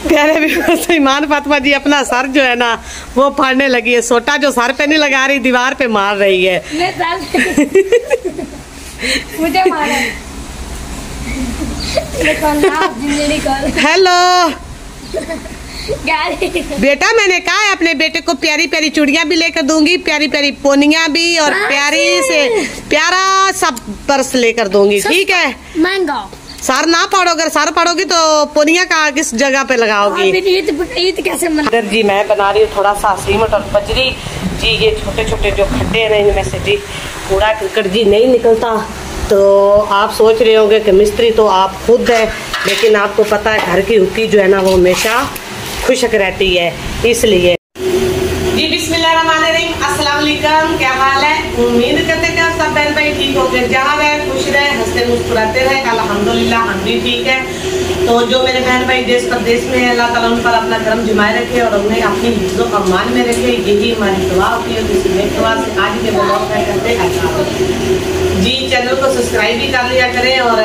प्यारे भी ईमान फातिमा जी अपना सर जो है ना वो फाड़ने लगी है। सोटा जो सर पे नहीं लगा रही, दीवार पे मार रही है। मुझे मारा। हेलो बेटा, मैंने कहा है अपने बेटे को प्यारी प्यारी चूड़ियां भी लेकर दूंगी, प्यारी प्यारी पोनियां भी, और प्यारी से प्यारा सब पर्स लेकर दूंगी, ठीक है? महंगा सर ना पाड़ो, अगर सर पाड़ोगी तो पोनिया का किस जगह पे लगाओगी? ईद कैसे मना? इधर जी मैं बना रही हूँ थोड़ा सा सीमेंट और बजरी जी। ये छोटे छोटे जो खड्डे हैं इनमें से जी कूड़ा करकट जी नहीं निकलता। तो आप सोच रहे होंगे कि मिस्त्री तो आप खुद है, लेकिन आपको पता है घर की हुक्की जो है ना वो हमेशा खुशक रहती है, इसलिए जी। बिस्मिल्लाहिर्रहमानिर्रहीम, अस्सलाम वालेकुम। क्या हाल है? उम्मीद करते हैं कि सब बहन भाई ठीक हो गए, जहाँ रहे खुश रहे, हंसते मुस्कुराते रहे। अल्हम्दुलिल्लाह हम भी ठीक है। तो जो मेरे बहन भाई देश प्रदेश में है, अल्लाह ताला उन पर अपना करम जमाए रखे और उन्हें अपनी हिफ्ज़ो अमान में रखे, यही हमारी दुआ होती है। इसी दुआ से आज के ब्लॉग में करते हैं जी। चैनल को सब्सक्राइब भी कर लिया करें और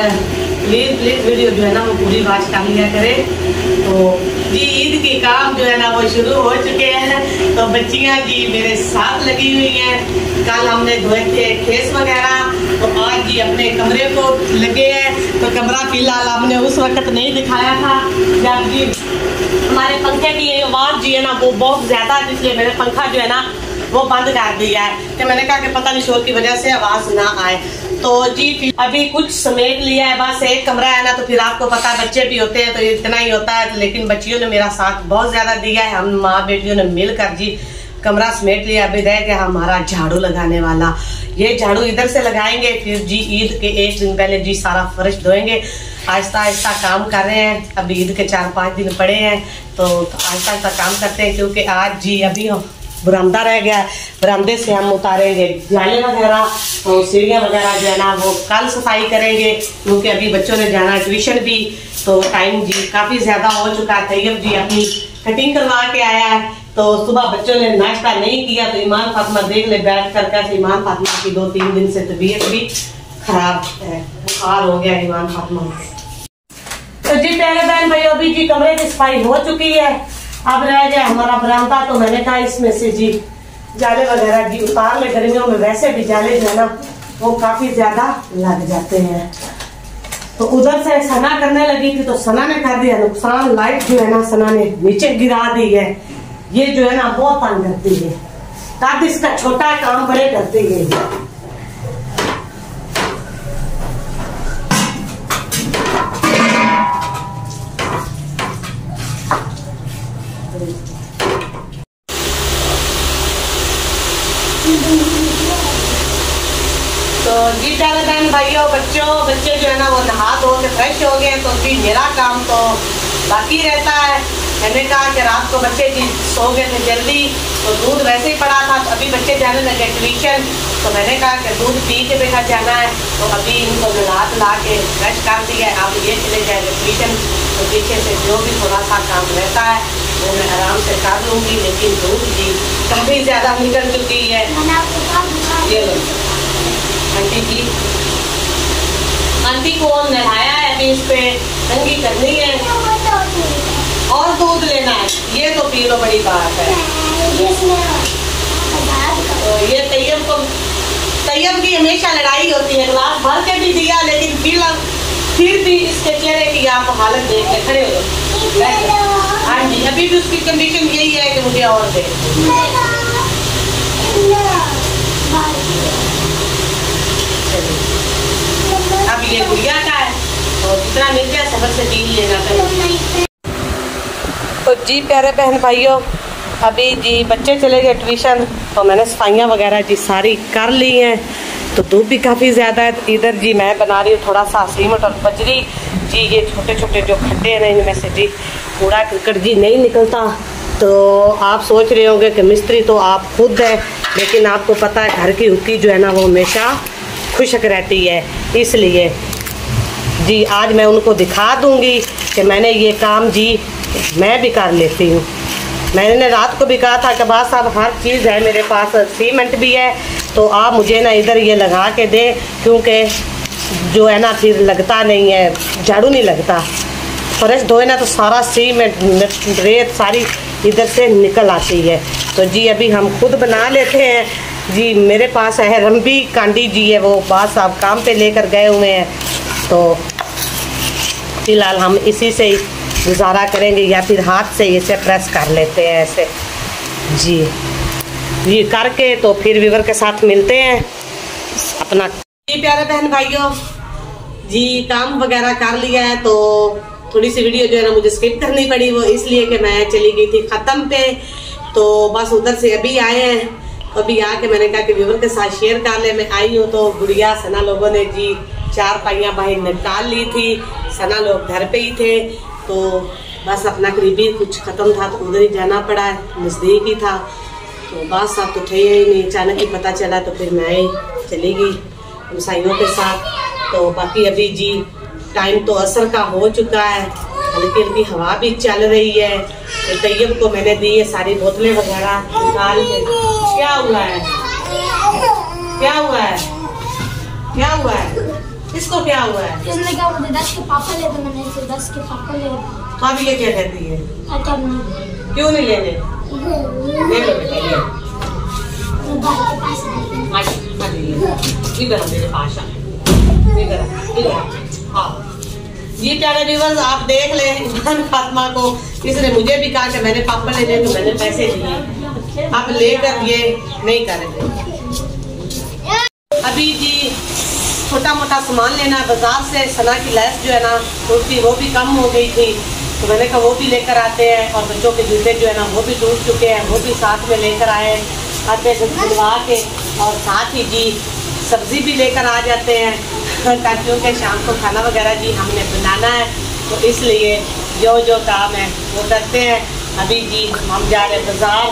प्लीज़ वीडियो जो है ना वो पूरी वॉच कर लिया करें। तो जी ईद के काम जो है ना वो शुरू हो चुके हैं। तो बच्चियां जी मेरे साथ लगी हुई हैं। कल हमने धोए थे खेस वगैरह, तो आज जी अपने कमरे को लगे हैं। तो कमरा फिलहाल हमने उस वक्त नहीं दिखाया था जब जी हमारे पंखे की आवाज़ जी है ना वो बहुत ज़्यादा, इसलिए मैंने पंखा जो है ना वो बंद कर दिया है कि मैंने कहा कि पता नहीं शोर की वजह से आवाज़ ना आए। तो जी अभी कुछ समेट लिया है, बस एक कमरा है ना, तो फिर आपको पता है बच्चे भी होते हैं तो इतना ही होता है। लेकिन बच्चियों ने मेरा साथ बहुत ज्यादा दिया है, हम माँ बेटियों ने मिलकर जी कमरा समेट लिया। अभी रह गया हमारा झाड़ू लगाने वाला। ये झाड़ू इधर से लगाएंगे, फिर जी ईद के एक दिन पहले जी सारा फर्श धोएंगे। आहिस्ता आहिस्ता काम कर रहे हैं, अभी ईद के 4-5 दिन पड़े हैं तो आहिस्ता आहिस्ता काम करते हैं, क्योंकि आज जी अभी बरामदा रह गया है। बरामदे से हम उतारेंगे जाले वगैरह, तो सीढ़ियाँ वगैरह जो है ना वो कल सफाई करेंगे, क्योंकि अभी बच्चों ने जाना ट्यूशन भी, तो टाइम जी काफ़ी ज़्यादा हो चुका है। तैयब जी अपनी कटिंग करवा के आया है, तो सुबह बच्चों ने नाश्ता नहीं किया, तो ईमान फातिमा देख ले बैठ कर कैसे ईमान फातिमा की 2-3 दिन से तबीयत भी खराब है, बुखार हो गया ईमान फातिमा। तो जी प्यारे बहन भाई अभी जी कमरे की सफाई हो चुकी है, अब रह गया हमारा बरामदा। तो मैंने कहा इसमें से जी जाले वगैरह जी उतार ले, गर्मियों में वैसे भी जाले जो है ना वो काफी ज्यादा लग जाते हैं। तो उधर से सना करने लगी थी तो सना ने कर दिया नुकसान, लाइट जो है ना सना ने नीचे गिरा दी है। ये जो है ना बहुत तंग करती है, ताकि इसका छोटा काम बड़े करती है। तो जी प्यारे बहन भाइयों बच्चे जो है ना वो नहा धो के फ्रेश हो गए, तो जी मेरा काम तो बाकी रहता है। मैंने कहा कि रात को बच्चे जी सो गए थे जल्दी, तो दूध वैसे ही पड़ा था, तो अभी बच्चे जाने लगे ट्यूशन, तो मैंने कहा कि दूध पी के बेटा जाना है, तो अभी इनको नहा के फ्रेश कर दिया है। अब ये चले जाएंगे ट्यूशन, तो पीछे से जो भी थोड़ा सा काम रहता है वो मैं आराम से कर लूँगी। लेकिन दूध जी काफ़ी ज़्यादा निकल चुकी है। ये लो आंटी जी, आंटी को नहाया है, अभी इस पे कंघी करनी है और दूध लेना है, ये तो पी लो, बड़ी बात है। तो ये तैयब की हमेशा लड़ाई होती है, गिलास भर के भी दिया लेकिन फिर भी इसके चेहरे की आप हालत देख के खड़े हो। हाँ जी अभी भी उसकी कंडीशन यही है कि मुझे और दे। अब ये गुड़िया का है, तो जितना मिल जाए सबर से पी लेना चाहिए। तो जी प्यारे बहन भाइयों अभी जी बच्चे चले गए ट्यूशन, तो मैंने सफाइयाँ वगैरह जी सारी कर ली हैं। तो धूप भी काफ़ी ज़्यादा है। इधर जी मैं बना रही हूँ थोड़ा सा सीमेंट और बजरी जी। ये छोटे छोटे जो खड्डे हैं इनमें से जी कूड़ा करकट जी नहीं निकलता। तो आप सोच रहे होंगे कि मिस्त्री तो आप खुद है, लेकिन आपको पता है घर की हुक्की जो है ना वो हमेशा खुशक रहती है, इसलिए जी आज मैं उनको दिखा दूंगी कि मैंने ये काम जी मैं भी कर लेती हूँ। मैंने रात को भी कहा था कि बस अब हर चीज़ है मेरे पास, सीमेंट भी है, तो आप मुझे ना इधर ये लगा के दें, क्योंकि जो है ना फिर लगता नहीं है, झाड़ू नहीं लगता। फर्श धोए ना तो सारा सीमेंट रेत सारी इधर से निकल आती है। तो जी अभी हम खुद बना लेते हैं जी। मेरे पास है रंबी कांडी जी है, वो बात साहब काम पे लेकर गए हुए हैं, तो फिलहाल हम इसी से ही गुजारा करेंगे या फिर हाथ से इसे प्रेस कर लेते हैं ऐसे जी। ये करके तो फिर व्यूअर के साथ मिलते हैं अपना। जी प्यारे बहन भाइयों जी, काम वगैरह कर लिया है, तो थोड़ी सी वीडियो जो है ना मुझे स्किप करनी पड़ी, वो इसलिए कि मैं चली गई थी ख़त्म पे। तो बस उधर से अभी आए हैं, अभी आके मैंने कहा कि व्यूअर के साथ शेयर कर ले। मैं आई हूँ तो गुड़िया सना लोगों ने जी 4 पाइयाँ बाहर निकाल ली थी। सना लोग घर पे ही थे, तो बस अपना करीबी कुछ ख़त्म था तो उधर ही जाना पड़ा, नज़दीक ही था। तो बस अब तो थे ही नहीं, अचानक ही पता चला तो फिर मैं ही चली गई हमसाइयों के साथ। तो बाकी अभी जी टाइम तो असर का हो चुका है, हल्की हल्की हवा भी चल रही है। तो तैयब को मैंने दी है सारी बोतलें वगैरह निकाल के। क्या हुआ है, क्या हुआ है, क्या हुआ है, इसको क्या हुआ है? इसने कहा मुझे 10 के पापा ले, तो मैंने इसे 10 के पापा ले। अब ये क्या कहती है? क्यों नहीं लेने? ले लो बेटा, ये इधर मेरे पास आ, इधर हाँ। ये प्यारे व्यूअर्स आप देख ले इमरान फातिमा को, इसने मुझे भी कहा कि मैंने पापा ले ले, तो मैंने पैसे दिए, अब लेकर ये नहीं करेंगे। अभी जी छोटा मोटा सामान लेना है बाजार से। सना की लैस जो है ना उसकी वो भी कम हो गई थी, तो मैंने कहा वो भी लेकर आते हैं। और बच्चों के जूते जो है ना वो भी टूट चुके हैं, वो भी साथ में लेकर आए आते हैं धुलवा के। और साथ ही जी सब्जी भी लेकर आ जाते हैं, क्योंकि शाम को खाना वगैरह जी हमने बनाना है, तो इसलिए जो जो काम है वो करते हैं। अभी जी हम जा रहे हैं बाजार,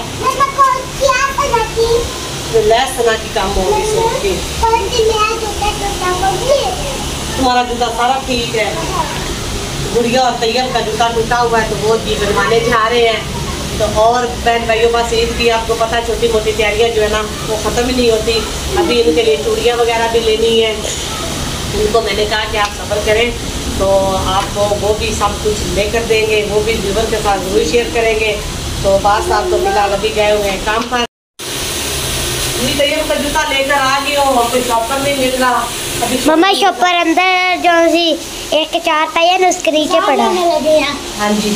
तो लैस सना की काम होगी सोच के। तुम्हारा जूता सारा ठीक है, गुड़िया और तैयब का जूता टूटा हुआ है, तो वो जी बनवाने जा रहे हैं। तो और बहन भाइयों पास ईद की आपको पता है छोटी मोटी तैयारियां जो है ना वो ख़त्म ही नहीं होती। अभी इनके लिए चूड़ियाँ वगैरह भी लेनी है, उनको मैंने कहा कि आप सफ़र करें तो आपको वो भी सब कुछ लेकर देंगे, वो भी व्यूअर के साथ जरूर शेयर करेंगे। तो बात साहब तो फिलहाल अभी गए हुए हैं काम पर। तैयब का जूता लेकर आ गई हो, आपको शॉपर नहीं मिल रहा अभी। मम्मा शॉपर अंदर जो सी एक के 4 पाया ना उसके नीचे पड़ा है। हाँ जी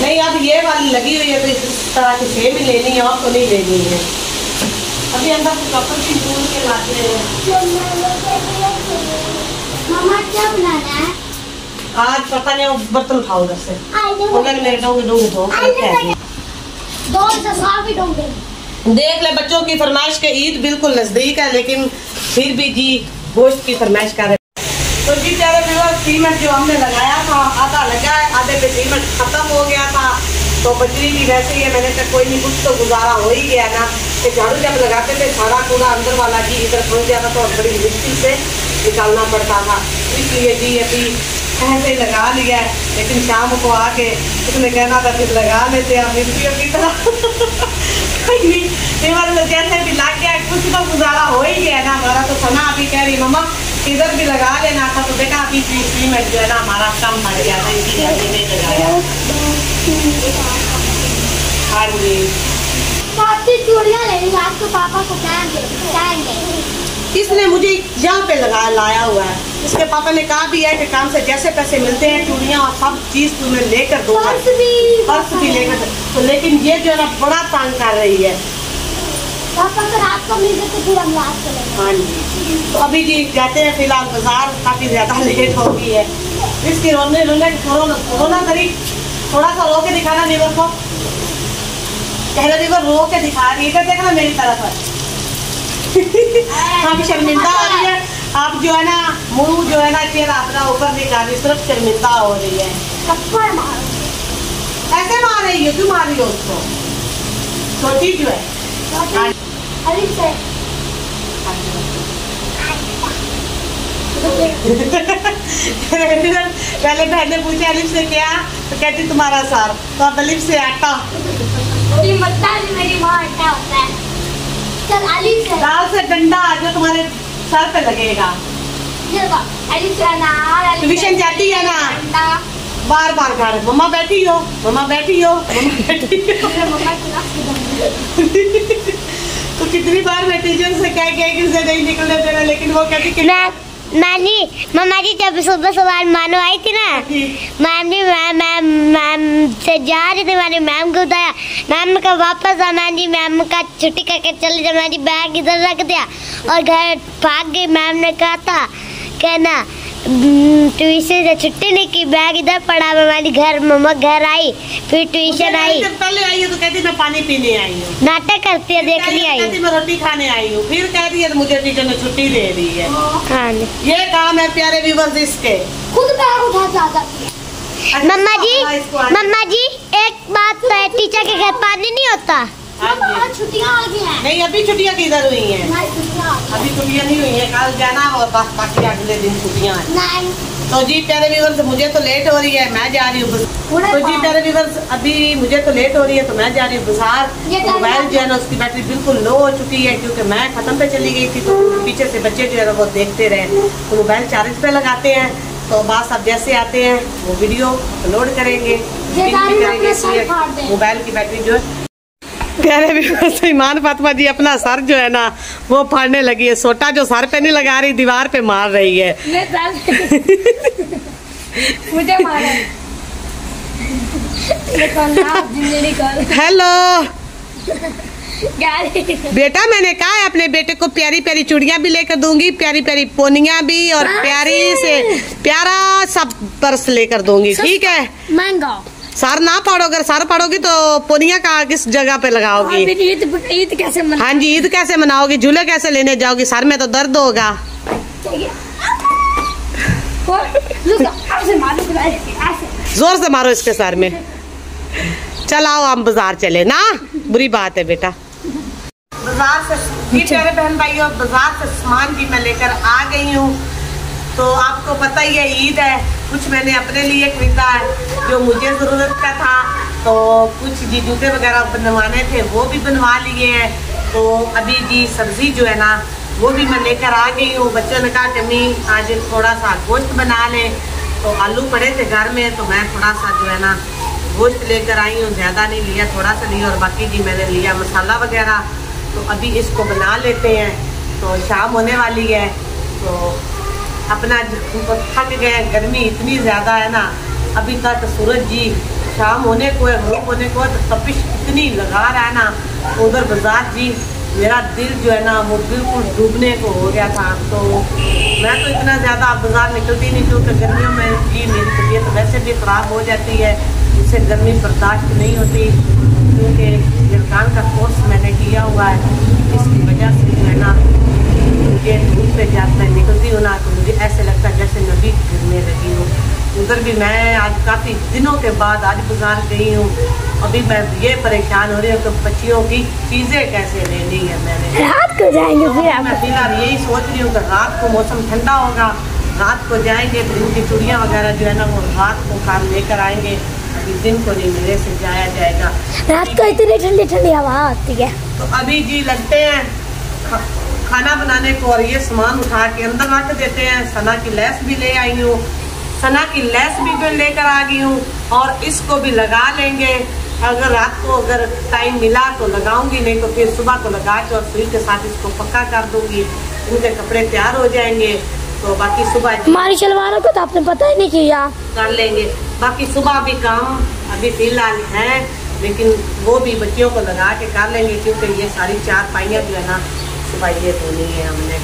नहीं, अब ये वाली लगी हुई है तो इस तरह की सेम ही लेनी है, और तो नहीं लेनी है। अभी अंदर से कपड़ भी ढूंढ के लाते हैं। मम्मा क्या बनाना है आज? पता नहीं, बर्तन उठाओ उधर से, उधर मेरे डोंगे धो देख ले। बच्चों की फरमाइश के ईद बिल्कुल नजदीक है, लेकिन फिर भी जी गोश्त की फरमाइश कर रहे। तो जी प्यारे व्यूअर्स सीमेंट जो हमने लगाया था आधा लगा है, आधे पे सीमेंट खत्म हो गया था, तो बजरी भी वैसे ही है। मैंने कहा कोई नहीं, कुछ तो गुजारा हो ही गया ना। कि झाड़ू जब लगाते थे सारा कूड़ा अंदर वाला जी इधर पहुँच जाता था और बड़ी मुश्किल से निकालना पड़ता था, इसलिए जी अभी ऐसे लगा लिया है। लेकिन शाम को आके उसने कहना था फिर लगा लेते हैं मिर्चियों की तरह। जैसे भी लग गया, कुछ तो गुजारा हो ही गया ना हमारा। तो सना अभी कह रही मम्मा इधर भी लगा लेना था, तो देखा अभी सीमेंट जो है ना हमारा कम पड़ गया था, इसीलिए अभी नहीं लगाया। हाँ जी चूड़ियाँ लेनी आपको पापा को कहेंगे। इसने मुझे यहाँ पे लाया हुआ है। इसके पापा ने कहा भी है कि काम से जैसे पैसे मिलते हैं चूड़ियाँ और सब चीज तुम्हें लेकर दो, पर्स भी लेकर। तो लेकिन ये जो है ना बड़ा तंग कर रही है। पापा को रात को मिल तो फिर हम रात को। हाँ जी तो अभी जी जाते हैं फिलहाल बाजार, काफी ज्यादा लेट हो गई है। इसकी रोने रोना करी, थोड़ा सा रो के दिखाना लीवर को, पहले लीवर रो के दिखा रही है, देखना मेरी तरफ। हम शर्मिंदा हो रही है, आप जो है ना मुंह जो है ना चेहरा अपना ऊपर दिखा रही, सिर्फ शर्मिंदा हो रही है। ऐसे मार रही हो, क्यों मार रही हो उसको? छोटी जो है पहले बहन ने पूछा अलिफ से क्या, तो कहती तुम्हारा सर, तो अब अलिफ से आटा। मेरी माँ आटा होता है। चल अलिफ से दाल से डंडा जो तुम्हारे सर पे लगेगा। ट्यूशन जाती है ना, बार बार घर मम्मा बैठी हो, मम्मा बैठी हो, मम्मा बैठी हो। तो कितनी बार मैं टीचर से कह के उसे नहीं निकलने देना, लेकिन वो कहती कि मम्मा जी जब सुबह सुबह मानो आई थी ना, मैम से जा रही थी, मैंने मैम को बताया, मैम ने कहा वापस आ, मैम का छुट्टी करके चले जा, मैंने बैग इधर रख दिया और घर भाग गई। मैम ने कहा था कहना ट्यूशन से छुट्टी नहीं की, बैग इधर पड़ा। हमारी घर मम्मा घर आई, फिर ट्यूशन आई। पहले आई तो कहती मैं पानी पीने आई हूँ, नाटक करती है, देखने आई हूँ, मैं रोटी खाने आई हूँ, फिर कहती है मुझे टीचर ने छुट्टी दे दी है। हाँ ये काम है प्यारे व्यूअर्स इसके। खुद बैग उठा जाती है। मम्मा जी एक बात है, टीचर के घर पानी नहीं होता। छुट्टियाँ नहीं, अभी छुट्टियाँ किधर हुई हैं? अभी छुट्टियाँ नहीं हुई हैं, कल जाना और बाकी अगले दिन छुट्टियाँ हैं। तो जी प्यारे व्यूअर्स मुझे तो लेट हो रही है, मैं जा रही हूँ। तो जी प्यारे व्यूअर्स अभी मुझे तो लेट हो रही है, तो मैं जा रही हूँ बाजार। मोबाइल जो है ना उसकी बैटरी बिल्कुल लो हो चुकी है, क्योंकि मैं खत्म पे चली गई थी, तो पीछे से बच्चे जो है ना वो देखते रहे, तो मोबाइल चार्ज पे लगाते हैं। तो बस अब जैसे आते हैं वो वीडियो अपलोड करेंगे, मोबाइल की बैटरी जो है। प्यारे भी ईमान फातिमा जी अपना सर जो है ना वो फाड़ने लगी है। सोटा जो सर पे नहीं लगा रही, दीवार पे मार रही है। मुझे मारा। हेलो बेटा, मैंने कहा है अपने बेटे को प्यारी प्यारी चूड़ियां भी लेकर दूंगी, प्यारी प्यारी पोनियां भी, और प्यारी से प्यारा सब पर्स लेकर दूंगी, ठीक है? महंगा सर ना पाड़ो, अगर सर पाड़ोगी तो पोनिया कहाँ किस जगह पे लगाओगी? ईद कैसे मनाओगी? हाँ जी ईद कैसे मनाओगी, झूले कैसे लेने जाओगी? सर में तो दर्द होगा। जोर से मारो इसके सर में। चल आओ हम बाजार चले ना, बुरी बात है बेटा। बाजार से प्यारे बहन भाइयों, बाजार से सामान भी मैं लेकर आ गई हूँ। तो आपको पता ही है ईद है, कुछ मैंने अपने लिए खरीदा है जो मुझे ज़रूरत का था, तो कुछ जी जूते वगैरह बनवाने थे वो भी बनवा लिए हैं। तो अभी जी सब्ज़ी जो है ना वो भी मैं लेकर आ गई हूँ। बच्चों ने कहा कि मम्मी आज थोड़ा सा गोश्त बना लें, तो आलू पड़े थे घर में, तो मैं थोड़ा सा जो है ना गोश्त लेकर आई हूँ, ज़्यादा नहीं लिया, थोड़ा सा लिया, और बाकी जी मैंने लिया मसाला वगैरह। तो अभी इसको बना लेते हैं, तो शाम होने वाली है, तो अपना थक गए, गर्मी इतनी ज़्यादा है ना, अभी तक सूरज जी शाम होने को है, घूम होने को है, तो तपिश इतनी लगा रहा है ना। उधर बाजार जी मेरा दिल जो है ना वो बिल्कुल डूबने को हो गया था। तो मैं तो इतना ज़्यादा बाजार निकलती नहीं, क्योंकि गर्मियों में जी मेरी तबीयत वैसे भी ख़राब हो जाती है, इससे गर्मी बर्दाश्त नहीं होती, क्योंकि गिरकान का कोर्स मैंने किया हुआ है, इसकी वजह से जो है ना मुझे धूप पे जब मैं निकलती हूँ ना तो मुझे ऐसे लगता है जैसे नदी गिरने लगी हूँ। उधर भी मैं आज काफ़ी दिनों के बाद आज बाजार गई हूँ। अभी मैं ये परेशान हो रही हूँ कि बच्चियों की चीज़ें कैसे लेनी है मैंने। रात को जाएंगे फिर मैं फिलहाल यही सोच रही हूँ कि रात को मौसम ठंडा होगा, रात को जाएंगे, फिर इनकी चूड़ियाँ वगैरह जो है ना वो रात को काम लेकर आएंगे, अभी दिन को नहीं मेरे से जाया जाएगा। रात को इतनी ठंडी ठंडी हवा आती है। तो अभी जी लगते हैं खाना बनाने को, और ये सामान उठा के अंदर रख देते हैं। सना की लेस भी ले आई हूँ, सना की लेस भी लेकर आ गई हूँ, और इसको भी लगा लेंगे। अगर रात को अगर टाइम मिला तो लगाऊंगी, नहीं तो फिर सुबह को लगा के और सुई के साथ इसको पक्का कर दूंगी, इनके कपड़े तैयार हो जाएंगे। तो बाकी सुबह हमारी शलवारों को तो आपने पता ही नहीं किया, कर लेंगे। बाकी सुबह भी काम अभी फिलहाल है, लेकिन वो भी बच्चियों को लगा के कर लेंगे, क्योंकि ये सारी चार पाइयाँ जो है ना सुबह ये धोनी है हमने।